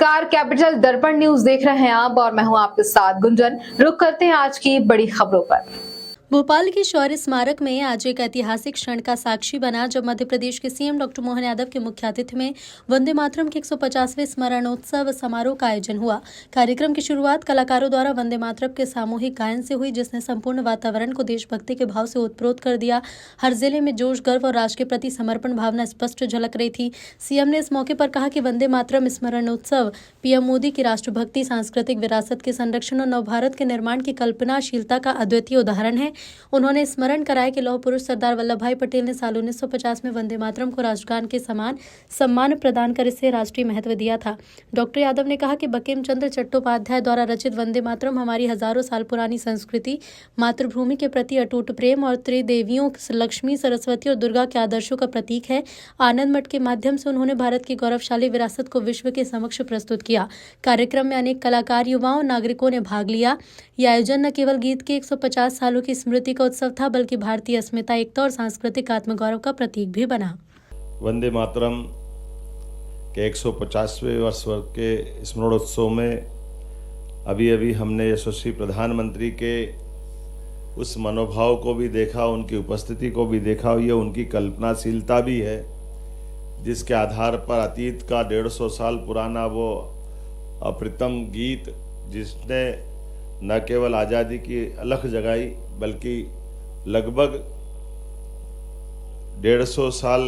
नमस्कार, कैपिटल दर्पण न्यूज देख रहे हैं आप और मैं हूं आपके साथ गुंजन। रुक करते हैं आज की बड़ी खबरों पर। भोपाल के शौर्य स्मारक में आज एक ऐतिहासिक क्षण का साक्षी बना जब मध्य प्रदेश के सीएम डॉक्टर मोहन यादव के मुख्य आतिथ्य में वंदे मातरम के 150वें स्मरणोत्सव समारोह का आयोजन हुआ। कार्यक्रम की शुरुआत कलाकारों द्वारा वंदे मातरम के सामूहिक गायन से हुई, जिसने संपूर्ण वातावरण को देशभक्ति के भाव से ओतप्रोत कर दिया। हर जिले में जोश, गर्व और राष्ट्र के प्रति समर्पण भावना स्पष्ट झलक रही थी। सीएम ने इस मौके पर कहा कि वंदे मातरम स्मरणोत्सव पीएम मोदी की राष्ट्रभक्ति, सांस्कृतिक विरासत के संरक्षण और नवभारत के निर्माण की कल्पनाशीलता का अद्वितीय उदाहरण है। उन्होंने स्मरण कराया कि लौह पुरुष सरदार वल्लभ भाई पटेल ने साल 1950 में वंदे मातरम को राष्ट्रगान के समान सम्मान प्रदान कर इसे राष्ट्रीय महत्व दिया था। डॉक्टर यादव ने कहा कि बंकिम चंद्र चट्टोपाध्याय द्वारा रचित वंदे मातरम हमारी हजारों साल पुरानी संस्कृति, मातृभूमि के प्रति अटूट प्रेम और त्रिदेवियों लक्ष्मी, सरस्वती और दुर्गा के आदर्शों का प्रतीक है। आनंद मठ के माध्यम से उन्होंने भारत की गौरवशाली विरासत को विश्व के समक्ष प्रस्तुत किया। कार्यक्रम में अनेक कलाकार, युवाओं, नागरिकों ने भाग लिया। यह आयोजन न केवल गीत के 150 सालों की स्मृति का उत्सव था, बल्कि भारतीय अस्मिता, एकता और सांस्कृतिक आत्मगौरव का प्रतीक भी बना। वंदे मातरम के 150वें वर्ष के स्मरणोत्सव में अभी हमने यशस्वी प्रधानमंत्री के उस मनोभाव को भी देखा, उनकी उपस्थिति को भी देखा। ये उनकी कल्पनाशीलता भी है, जिसके आधार पर अतीत का 150 साल पुराना वो अप्रतिम गीत, जिसने न केवल आज़ादी की अलख जगाई बल्कि लगभग 150 साल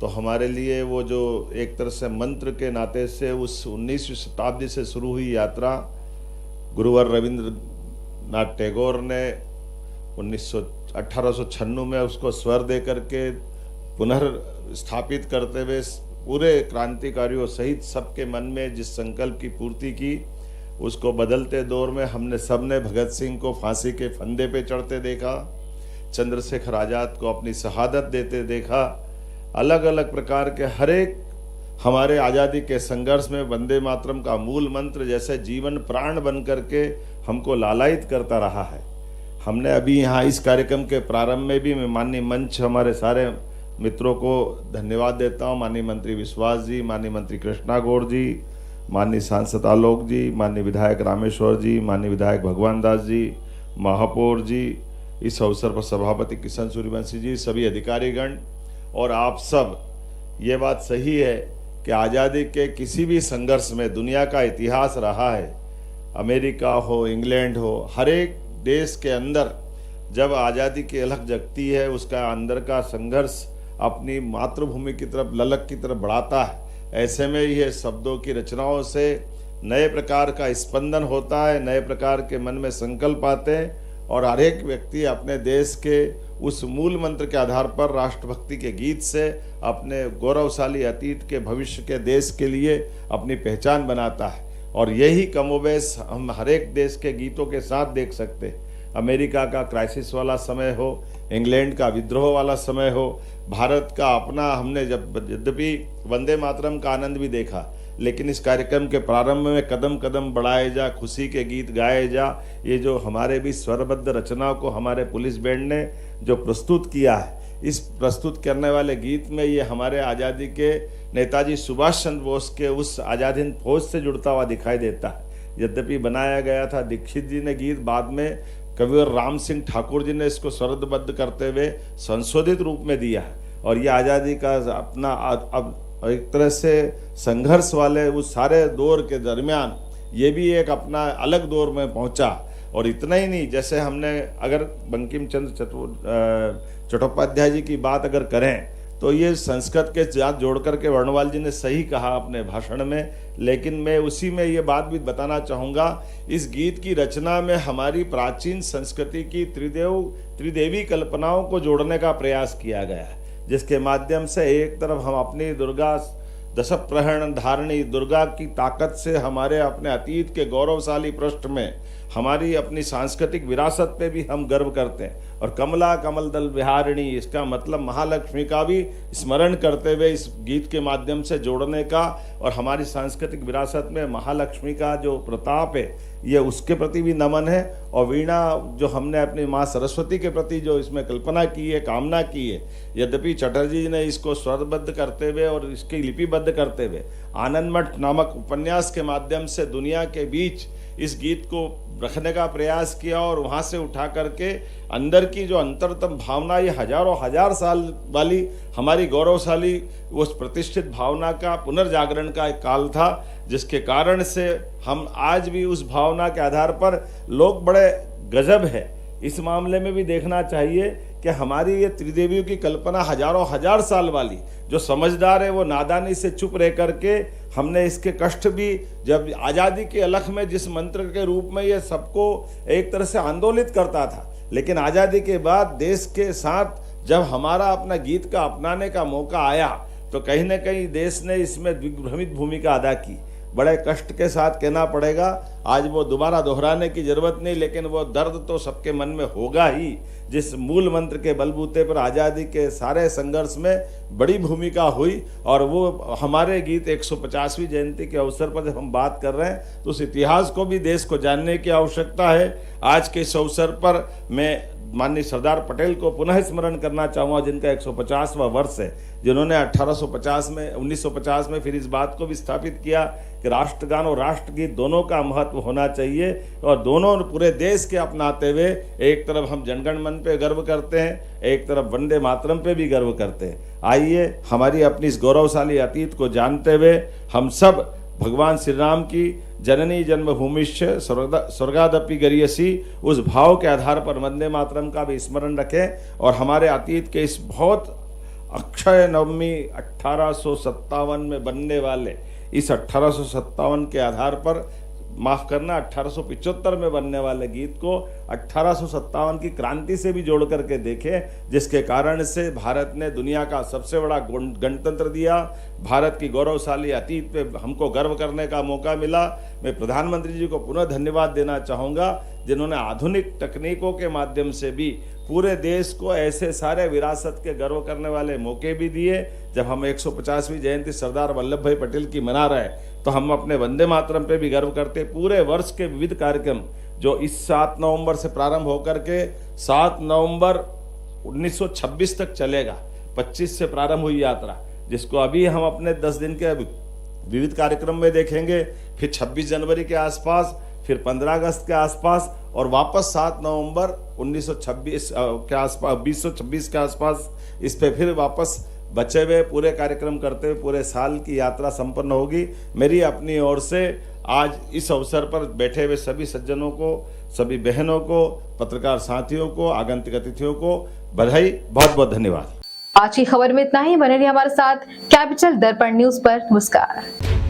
तो हमारे लिए वो जो एक तरह से मंत्र के नाते से उस 19वीं शताब्दी से शुरू हुई यात्रा गुरुवर रविंद्रनाथ टैगोर ने 1896 में उसको स्वर दे करके पुनर्स्थापित करते हुए पूरे क्रांतिकारियों सहित सबके मन में जिस संकल्प की पूर्ति की, उसको बदलते दौर में हमने सबने भगत सिंह को फांसी के फंदे पे चढ़ते देखा, चंद्रशेखर आज़ाद को अपनी शहादत देते देखा। अलग अलग प्रकार के हर एक हमारे आज़ादी के संघर्ष में वंदे मातरम का मूल मंत्र जैसे जीवन प्राण बन करके हमको लालायित करता रहा है। हमने अभी यहाँ इस कार्यक्रम के प्रारंभ में भी मैं माननीय मंच हमारे सारे मित्रों को धन्यवाद देता हूँ। माननीय मंत्री विश्वास जी, माननीय मंत्री कृष्णा गौड़ जी, माननीय सांसद आलोक जी, माननीय विधायक रामेश्वर जी, माननीय विधायक भगवान दास जी, महापौर जी, इस अवसर पर सभापति किशन सूर्यवंशी जी, सभी अधिकारीगण और आप सब। ये बात सही है कि आज़ादी के किसी भी संघर्ष में दुनिया का इतिहास रहा है, अमेरिका हो, इंग्लैंड हो, हर एक देश के अंदर जब आज़ादी की अलख जगती है, उसका अंदर का संघर्ष अपनी मातृभूमि की तरफ, ललक की तरफ बढ़ाता है। ऐसे में यह शब्दों की रचनाओं से नए प्रकार का स्पंदन होता है, नए प्रकार के मन में संकल्प आते हैं और हर एक व्यक्ति अपने देश के उस मूल मंत्र के आधार पर राष्ट्रभक्ति के गीत से अपने गौरवशाली अतीत के, भविष्य के देश के लिए अपनी पहचान बनाता है। और यही कमोबेश हम हर एक देश के गीतों के साथ देख सकते हैं। अमेरिका का क्राइसिस वाला समय हो, इंग्लैंड का विद्रोह वाला समय हो, भारत का अपना, हमने जब यद्यपि वंदे मातरम का आनंद भी देखा, लेकिन इस कार्यक्रम के प्रारंभ में कदम कदम बढ़ाए जा, खुशी के गीत गाए जा, ये जो हमारे भी स्वरबद्ध रचना को हमारे पुलिस बैंड ने जो प्रस्तुत किया है, इस प्रस्तुत करने वाले गीत में ये हमारे आज़ादी के नेताजी सुभाष चंद्र बोस के उस आज़ाद हिंद फौज से जुड़ता हुआ दिखाई देता है। यद्यपि बनाया गया था दीक्षित जी ने गीत, बाद में कविवर राम सिंह ठाकुर जी ने इसको स्वरबद्ध करते हुए संशोधित रूप में दिया है। और ये आज़ादी का अपना अब एक तरह से संघर्ष वाले उस सारे दौर के दरमियान ये भी एक अपना अलग दौर में पहुंचा। और इतना ही नहीं, जैसे हमने अगर बंकिम चंद्र चट्टोपाध्याय जी की बात अगर करें तो ये संस्कृत के साथ जोड़ करके वर्णवाल जी ने सही कहा अपने भाषण में, लेकिन मैं उसी में ये बात भी बताना चाहूँगा, इस गीत की रचना में हमारी प्राचीन संस्कृति की त्रिदेवी कल्पनाओं को जोड़ने का प्रयास किया गया है, जिसके माध्यम से एक तरफ हम अपनी दुर्गा दशप्रहरण धारणी दुर्गा की ताकत से हमारे अपने अतीत के गौरवशाली पृष्ठ में हमारी अपनी सांस्कृतिक विरासत पे भी हम गर्व करते हैं। और कमला कमल दल विहारिणी, इसका मतलब महालक्ष्मी का भी स्मरण करते हुए इस गीत के माध्यम से जोड़ने का, और हमारी सांस्कृतिक विरासत में महालक्ष्मी का जो प्रताप है ये उसके प्रति भी नमन है। और वीणा जो हमने अपनी माँ सरस्वती के प्रति जो इसमें कल्पना की है, कामना की है, यद्यपि चटर्जी ने इसको स्वरबद्ध करते हुए और इसकी लिपिबद्ध करते हुए आनंद मठ नामक उपन्यास के माध्यम से दुनिया के बीच इस गीत को रखने का प्रयास किया और वहाँ से उठा करके अंदर की जो अंतरतम भावना, ये हजारों हजार साल वाली हमारी गौरवशाली उस प्रतिष्ठित भावना का पुनर्जागरण का एक काल था, जिसके कारण से हम आज भी उस भावना के आधार पर लोग बड़े गजब है। इस मामले में भी देखना चाहिए कि हमारी ये त्रिदेवियों की कल्पना हजारों हजार साल वाली, जो समझदार है वो नादानी से चुप रह करके हमने इसके कष्ट भी, जब आज़ादी के अलख में जिस मंत्र के रूप में ये सबको एक तरह से आंदोलित करता था, लेकिन आज़ादी के बाद देश के साथ जब हमारा अपना गीत का अपनाने का मौका आया तो कहीं ना कहीं देश ने इसमें दिग्भ्रमित भूमिका अदा की। बड़े कष्ट के साथ कहना पड़ेगा, आज वो दोबारा दोहराने की जरूरत नहीं, लेकिन वो दर्द तो सबके मन में होगा ही, जिस मूल मंत्र के बलबूते पर आज़ादी के सारे संघर्ष में बड़ी भूमिका हुई। और वो हमारे गीत 150वीं जयंती के अवसर पर जब हम बात कर रहे हैं तो उस इतिहास को भी देश को जानने की आवश्यकता है। आज के इस अवसर पर मैं माननीय सरदार पटेल को पुनः स्मरण करना चाहूँगा, जिनका 150वां वर्ष है, जिन्होंने 1950 में फिर इस बात को भी स्थापित किया कि राष्ट्रगान और राष्ट्रगीत दोनों का महत्व होना चाहिए और दोनों पूरे देश के अपनाते हुए एक तरफ हम जनगण मन पे गर्व करते हैं, एक तरफ वंदे मातरम पे भी गर्व करते हैं। आइए हमारी अपनी इस गौरवशाली अतीत को जानते हुए हम सब भगवान श्री राम की जननी जन्मभूमिश्च स्वर्गादपि गरीयसी उस भाव के आधार पर वंदे मातरम का भी स्मरण रखें और हमारे अतीत के इस बहुत अक्षय नवमी 1857 में बनने वाले इस 1857 के आधार पर, माफ करना 1875 में बनने वाले गीत को 1857 की क्रांति से भी जोड़ करके देखें, जिसके कारण से भारत ने दुनिया का सबसे बड़ा गणतंत्र दिया, भारत की गौरवशाली अतीत पे हमको गर्व करने का मौका मिला। मैं प्रधानमंत्री जी को पुनः धन्यवाद देना चाहूँगा, जिन्होंने आधुनिक तकनीकों के माध्यम से भी पूरे देश को ऐसे सारे विरासत के गर्व करने वाले मौके भी दिए। जब हम 150वीं जयंती सरदार वल्लभ भाई पटेल की मना रहे हैं तो हम अपने वंदे मातरम पे भी गर्व करते। पूरे वर्ष के विविध कार्यक्रम जो इस 7 नवंबर से प्रारंभ होकर के 7 नवंबर 1926 तक चलेगा, 25 से प्रारंभ हुई यात्रा, जिसको अभी हम अपने 10 दिन के विविध कार्यक्रम में देखेंगे, फिर 26 जनवरी के आसपास, फिर 15 अगस्त के आसपास और वापस 7 नवंबर 1926 के आसपास 2026 के आसपास इस पे फिर वापस बचे हुए पूरे कार्यक्रम करते हुए पूरे साल की यात्रा संपन्न होगी। मेरी अपनी ओर से आज इस अवसर पर बैठे हुए सभी सज्जनों को, सभी बहनों को, पत्रकार साथियों को, आगंतुक अतिथियों को बधाई, बहुत बहुत धन्यवाद। आज की खबर में इतना ही। बने रहिए हमारे साथ कैपिटल दर्पण न्यूज पर। नमस्कार।